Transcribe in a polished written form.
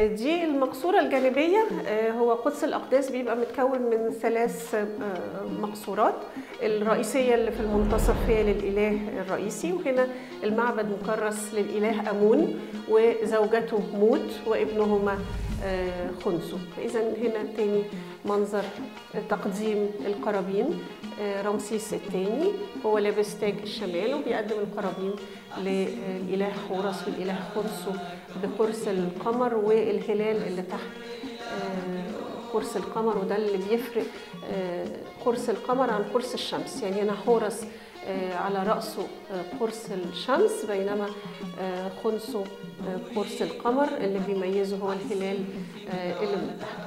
دي المقصورة الجانبية. هو قدس الأقداس بيبقى متكون من 3 مقصورات. الرئيسية اللي في المنتصف هي للإله الرئيسي، وهنا المعبد مكرس للإله أمون وزوجته موت وابنهما خنسو. إذا هنا تاني منظر تقديم القرابين. رمسيس الثاني هو لابس تاج الشمال وبيقدم القرابين للإله حورس والإله خنسو بقرص القمر والهلال اللي تحت قرص القمر، وده اللي بيفرق قرص القمر عن قرص الشمس. يعني هنا حورس على رأسه قرص الشمس، بينما خنسو قرص القمر اللي بيميزه هو الهلال اللي من تحت.